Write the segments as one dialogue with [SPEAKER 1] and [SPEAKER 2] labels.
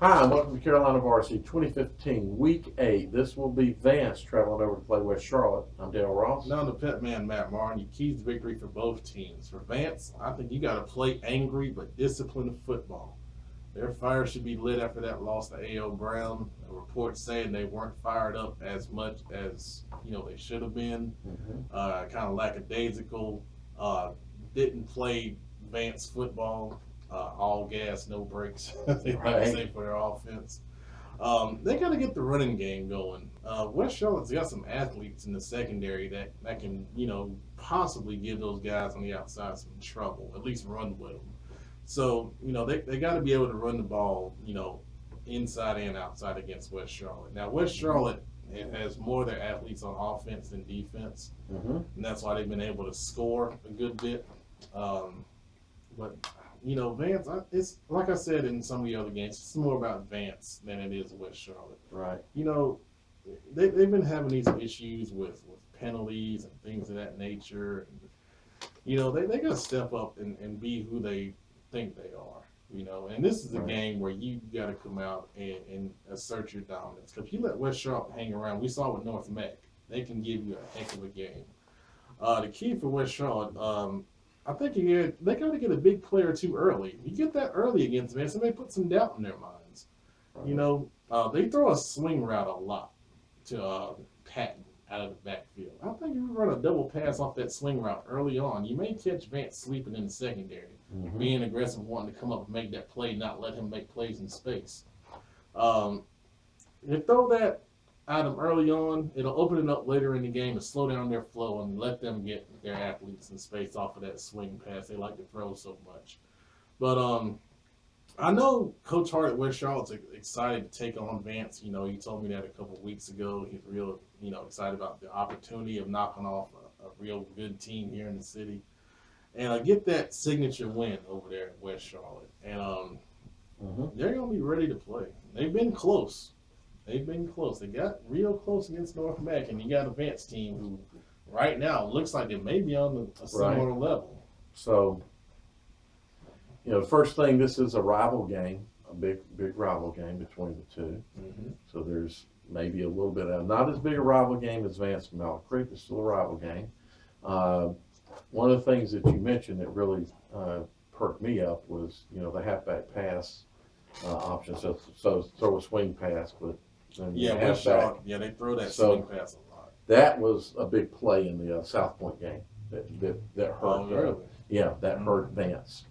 [SPEAKER 1] Hi, and welcome to Carolina Varsity 2015, Week 8. This will be Vance traveling over to play West Charlotte. I'm Dale Ross.
[SPEAKER 2] Now the pet man, Matt Martin. Your keys to victory for both teams. For Vance, I think you got to play angry but disciplined football. Their fire should be lit after that loss to A.O. Brown. A report saying they weren't fired up as much as they should have been. Kind of lackadaisical. Didn't play Vance football. All gas, no brakes. They like to say for their offense. They got to get the running game going. West Charlotte's got some athletes in the secondary that can, possibly give those guys on the outside some trouble, at least run with them. So, they got to be able to run the ball, inside and outside against West Charlotte. Now, West Charlotte has more of their athletes on offense than defense, and that's why they've been able to score a good bit. But Vance, it's like I said in some of the other games, it's more about Vance than it is West Charlotte.
[SPEAKER 1] Right.
[SPEAKER 2] They've been having these issues with penalties and things of that nature. And, they got to step up and be who they think they are. And this is a game where you got to come out and assert your dominance. Because if you let West Charlotte hang around, we saw with North Mac, they can give you a heck of a game. The key for West Charlotte, I think they got to get a big play or two early. You get that early against Vance, and they put some doubt in their minds. Right. They throw a swing route a lot to Patton out of the backfield. I think if you run a double pass off that swing route early on, you may catch Vance sleeping in the secondary, being aggressive, wanting to come up and make that play, not let him make plays in space. If throw that at them early on, it'll open it up later in the game to slow down their flow and let them get their athletes in space off of that swing pass they like to throw so much. But I know Coach Hart at West Charlotte's excited to take on Vance. He told me that a couple of weeks ago. He's real, excited about the opportunity of knocking off a real good team here in the city. And I get that signature win over there at West Charlotte. And they're going to be ready to play. They've been close. They got real close against North Mac, and you got a Vance team who right now looks like they may be on a similar level.
[SPEAKER 1] So, the first thing, this is a rival game, a big rival game between the two. So there's maybe a little bit of, not as big a rival game as Vance and Mallard Creek, but still a rival game. One of the things that you mentioned that really perked me up was, the halfback pass option. So throw a swing pass, but
[SPEAKER 2] West Charlotte, they throw that swing pass a lot.
[SPEAKER 1] That was a big play in the South Point game that hurt.
[SPEAKER 2] Really?
[SPEAKER 1] That hurt Vance.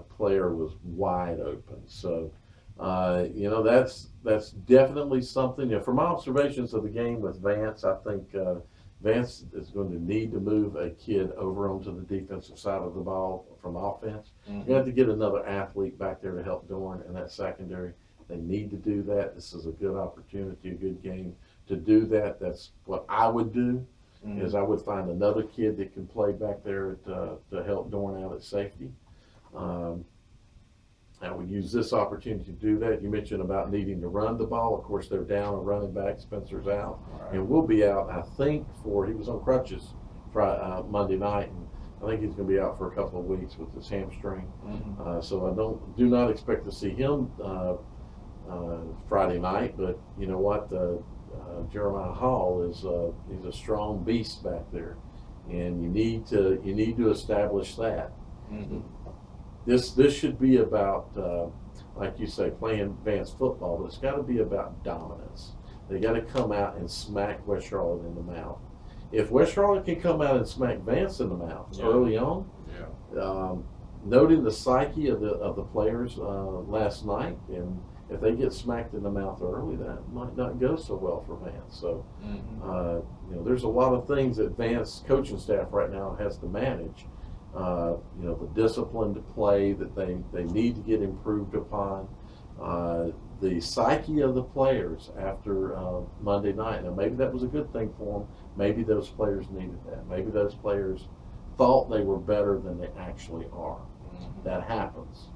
[SPEAKER 1] Player was wide open. So, that's definitely something. From my observations of the game with Vance, I think Vance is going to need to move a kid over onto the defensive side of the ball from offense. You have to get another athlete back there to help Dorn in that secondary. They need to do that. This is a good opportunity, a good game to do that. That's what I would do, is I would find another kid that can play back there to help Dorn out at safety. I would use this opportunity to do that. You mentioned about needing to run the ball. Of course, they're down a running back. Spencer's out. Right. And we'll be out, I think, he was on crutches Monday night, and I think he's going to be out for a couple of weeks with his hamstring. So I do not expect to see him Friday night. But you know what? Jeremiah Hall he's a strong beast back there, and you need to establish that. This should be about, like you say, playing Vance football, but it's got to be about dominance. They got to come out and smack West Charlotte in the mouth. If West Charlotte can come out and smack Vance in the mouth early on, noting the psyche of the players last night, and if they get smacked in the mouth early, that might not go so well for Vance. So, there's a lot of things that Vance coaching staff right now has to manage. The discipline to play that they need to get improved upon, the psyche of the players after Monday night. Now, maybe that was a good thing for them. Maybe those players needed that. Maybe those players thought they were better than they actually are. That happens.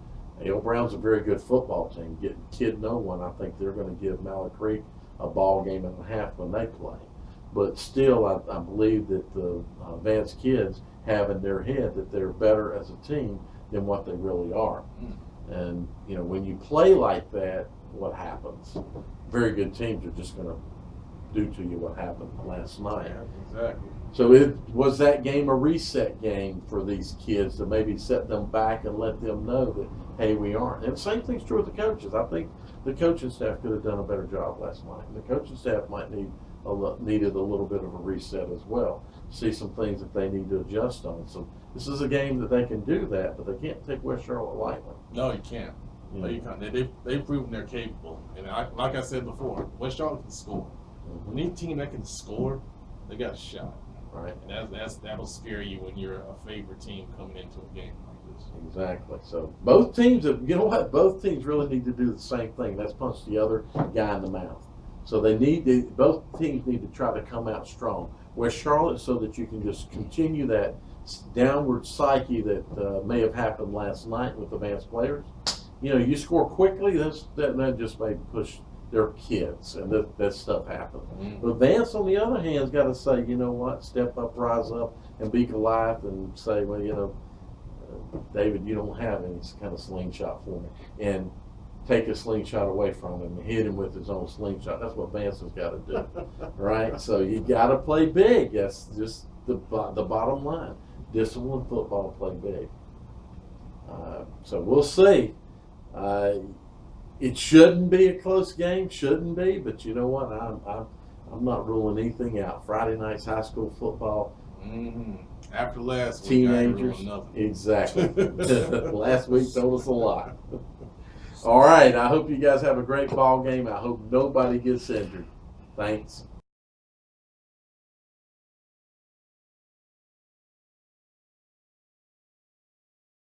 [SPEAKER 1] A.O. Brown's a very good football team. Kid no one, I think they're going to give Mallard Creek a ball game and a half when they play. But still, I believe that the Vance kids have in their head that they're better as a team than what they really are. And, you know, when you play like that, what happens? Very good teams are just going to do to you what happened last night.
[SPEAKER 2] Yeah, exactly.
[SPEAKER 1] So was that game a reset game for these kids to maybe set them back and let them know that, hey, we aren't. And the same thing's true with the coaches. I think the coaching staff could have done a better job last night. The coaching staff might needed a little bit of a reset as well. See some things that they need to adjust on. So this is a game that they can do that, but they can't take West Charlotte lightly.
[SPEAKER 2] No, you can't. No, you can't. They've proven they're capable. And like I said before, West Charlotte can score. Any team that can score, they got a shot.
[SPEAKER 1] Right.
[SPEAKER 2] And that'll scare you when you're a favorite team coming into a game like this.
[SPEAKER 1] Exactly. So both teams, you know what? Both teams really need to do the same thing. That's punch the other guy in the mouth. So both teams need to try to come out strong. West Charlotte, so that you can just continue that downward psyche that may have happened last night with the Vance players. You know, you score quickly, that just may push their kids, and that stuff happens. But Vance, on the other hand, has got to say, you know what, step up, rise up, and be Goliath, and say, well, you know, David, you don't have any kind of slingshot for me, and take a slingshot away from him and hit him with his own slingshot. That's what Vance has got to do, right? So you got to play big. That's just the bottom line. Disciplined football, play big. So we'll see. It shouldn't be a close game, shouldn't be, but you know what? I'm not ruling anything out. Friday night's high school football.
[SPEAKER 2] Mm-hmm. After last week,
[SPEAKER 1] teenagers,
[SPEAKER 2] I nothing.
[SPEAKER 1] Exactly. Last week told us a lot. All right, I hope you guys have a great ball game. I hope nobody gets injured. Thanks.